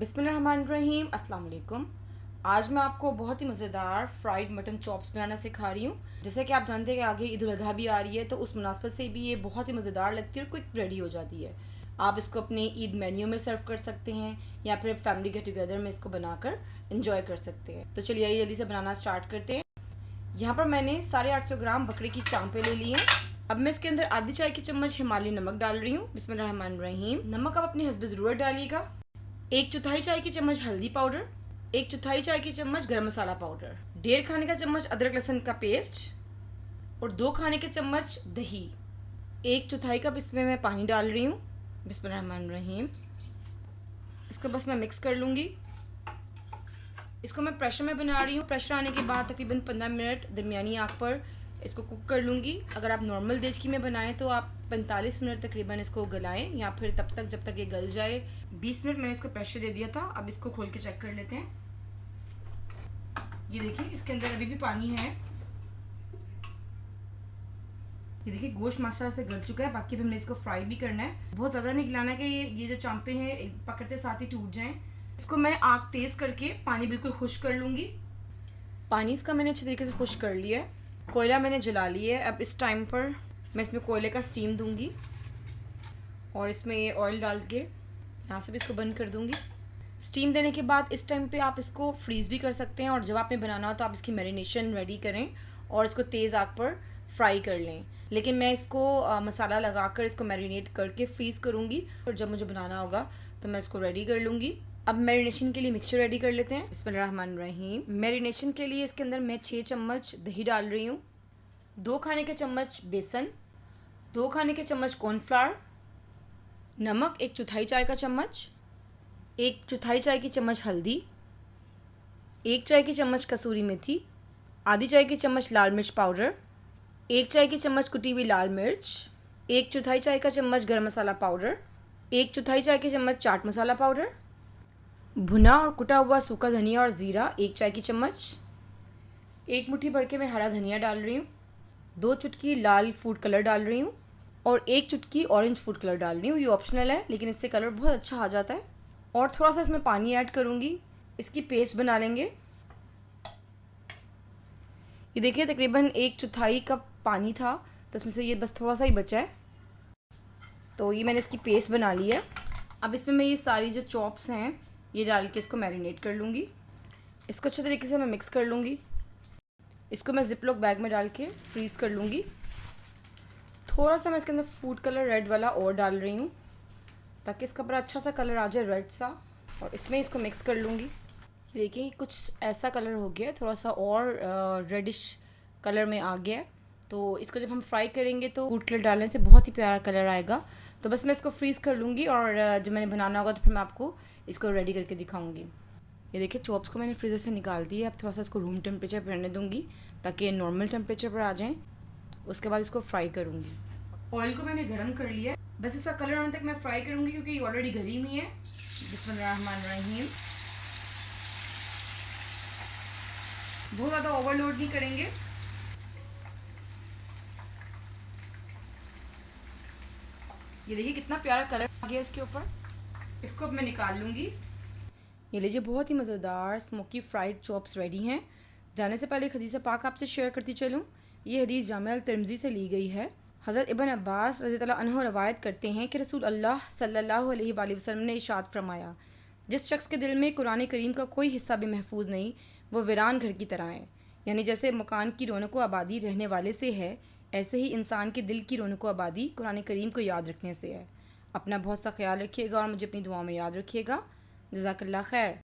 बिस्मिल्लाहिर्रहमानिर्रहीम, अस्सलाम वालेकुम। आज मैं आपको बहुत ही मज़ेदार फ्राइड मटन चॉप्स बनाना सिखा रही हूँ। जैसे कि आप जानते हैं कि आगे ईद उल अज़हा भी आ रही है, तो उस मुनासबत से भी ये बहुत ही मज़ेदार लगती है और क्विक रेडी हो जाती है। आप इसको अपने ईद मेन्यू में सर्व कर सकते हैं या फिर फैमिली गेट टुगेदर में इसको बनाकर इंजॉय कर सकते हैं। तो चलिए जल्दी से बनाना स्टार्ट करते हैं। यहाँ पर मैंने 850 ग्राम बकरे की चांपे ले ली हैं। अब मैं इसके अंदर आधी चाय की चम्मच हिमालय नमक डाल रही हूँ। बिस्मिल्लाहिर्रहमानिर्रहीम। नमक आप अपनी हस्ब ज़रूरत डालिएगा। 1/4 चाय की चम्मच हल्दी पाउडर, 1/4 चाय की चम्मच गरम मसाला पाउडर, 1.5 खाने का चम्मच अदरक लहसुन का पेस्ट और 2 खाने के चम्मच दही। 1/4 कप इसमें मैं पानी डाल रही हूँ। बिस्मिल्लाहिर्रहमानिर्रहीम। इसको बस मैं मिक्स कर लूँगी। इसको मैं प्रेशर में बना रही हूँ। प्रेशर आने के बाद तकरीबन 15 मिनट दरमियानी आंच पर इसको कुक कर लूँगी। अगर आप नॉर्मल देचकी में बनाएं तो आप 45 मिनट तकरीबन इसको गलाएं या फिर तब तक जब तक ये गल जाए। 20 मिनट मैंने इसको प्रेशर दे दिया था। अब इसको खोल के चेक कर लेते हैं। ये देखिए इसके अंदर अभी भी पानी है। ये देखिए गोश्त माशाल्लाह से गल चुका है। बाकी भी हमने इसको फ्राई भी करना है। बहुत ज़्यादा नहीं गलाना है कि ये जो चांपे हैं पकड़ते साथ ही टूट जाएं। इसको मैं आग तेज़ करके पानी बिल्कुल खुश्क कर लूँगी। पानी इसका मैंने अच्छे तरीके से खुश्क कर लिया है। कोयला मैंने जला लिया है। अब इस टाइम पर मैं इसमें कोयले का स्टीम दूंगी और इसमें ये ऑयल डाल के यहाँ से भी इसको बंद कर दूंगी। स्टीम देने के बाद इस टाइम पे आप इसको फ्रीज़ भी कर सकते हैं और जब आपने बनाना हो तो आप इसकी मैरिनेशन रेडी करें और इसको तेज़ आग पर फ्राई कर लें। लेकिन मैं इसको मसाला लगाकर इसको मैरिनेट करके फ्रीज़ करूँगी और जब मुझे बनाना होगा तो मैं इसको रेडी कर लूँगी। अब मैरिनेशन के लिए मिक्सचर रेडी कर लेते हैं। बिस्मिल्लाहिर्रहमानिर्रहीम। मैरिनेशन के लिए इसके अंदर मैं 6 चम्मच दही डाल रही हूँ, 2 खाने के चम्मच बेसन, 2 खाने के चम्मच कॉर्नफ्लावर, नमक 1/4 चाय का चम्मच, 1/4 चाय की चम्मच हल्दी, 1 चाय की चम्मच कसूरी मेथी, आधी चाय की चम्मच लाल मिर्च पाउडर, 1 चाय की चम्मच कुटी हुई लाल मिर्च, 1/4 चाय का चम्मच गरम मसाला पाउडर, 1/4 चाय की चम्मच चाट मसाला पाउडर, भुना और कुटा हुआ सूखा धनिया और ज़ीरा 1 चाय की चम्मच, 1 मुट्ठी भर के मैं हरा धनिया डाल रही हूँ, 2 चुटकी लाल फूड कलर डाल रही हूँ और 1 चुटकी ऑरेंज फूड कलर डाल रही हूँ। ये ऑप्शनल है लेकिन इससे कलर बहुत अच्छा आ जाता है। और थोड़ा सा इसमें पानी ऐड करूँगी। इसकी पेस्ट बना लेंगे। ये देखिए तकरीबन 1/4 कप पानी था तो इसमें से ये बस थोड़ा सा ही बचा है। तो ये मैंने इसकी पेस्ट बना ली है। अब इसमें मैं ये सारी जो चॉप्स हैं ये डाल के इसको मैरिनेट कर लूँगी। इसको अच्छे तरीके से मैं मिक्स कर लूँगी। इसको मैं जिप लॉक बैग में डाल के फ्रीज़ कर लूँगी। थोड़ा सा मैं इसके अंदर फूड कलर रेड वाला और डाल रही हूँ ताकि इसका बड़ा अच्छा सा कलर आ जाए रेड सा। और इसमें इसको मिक्स कर लूँगी। देखिए कुछ ऐसा कलर हो गया, थोड़ा सा और रेडिश कलर में आ गया है। तो इसको जब हम फ्राई करेंगे तो फूड कलर डालने से बहुत ही प्यारा कलर आएगा। तो बस मैं इसको फ्रीज़ कर लूँगी और जब मैंने बनाना होगा तो फिर मैं आपको इसको रेडी करके दिखाऊँगी। ये देखिए चॉप्स को मैंने फ्रीज़र से निकाल दिया। अब थोड़ा सा इसको रूम टेम्परेचर पर रहने दूँगी ताकि ये नॉर्मल टेम्परेचर पर आ जाएँ। उसके बाद इसको फ्राई करूँगी। ऑयल को मैंने गर्म कर लिया। बस इसका कलर आने तक मैं फ्राई करूँगी क्योंकि ये ऑलरेडी गली हुई है। बिस्मिल्लाहिर्रहमानिर्रहीम। बहुत ज़्यादा ओवरलोड नहीं करेंगे। ये देखिए कितना प्यारा कलर आ गया इसके ऊपर। इसको अब मैं निकाल लूँगी। ये लीजिए बहुत ही मज़ेदार स्मोकी फ्राइड चॉप्स रेडी हैं। जाने से पहले एक हदीस पाक आपसे शेयर करती चलूँ। ये हदीस जामिया तिर्मिज़ी से ली गई है। हज़रत इब्न अब्बास रज़ियल्लाहु अन्हु रवायत करते हैं कि रसूल अल्लाह सल्लल्लाहु अलैहि वसल्लम ने इरशाद फरमाया, जिस शख्स के दिल में कुरान करीम का कोई हिस्सा भी महफूज नहीं वो वीरान घर की तरह है। यानी जैसे मकान की रौनक आबादी रहने वाले से है, ऐसे ही इंसान के दिल की रौनक आबादी कुरान करीम को याद रखने से है। अपना बहुत सा ख्याल रखिएगा और मुझे अपनी दुआओं में याद रखिएगा। जज़ाकल्लाह खैर।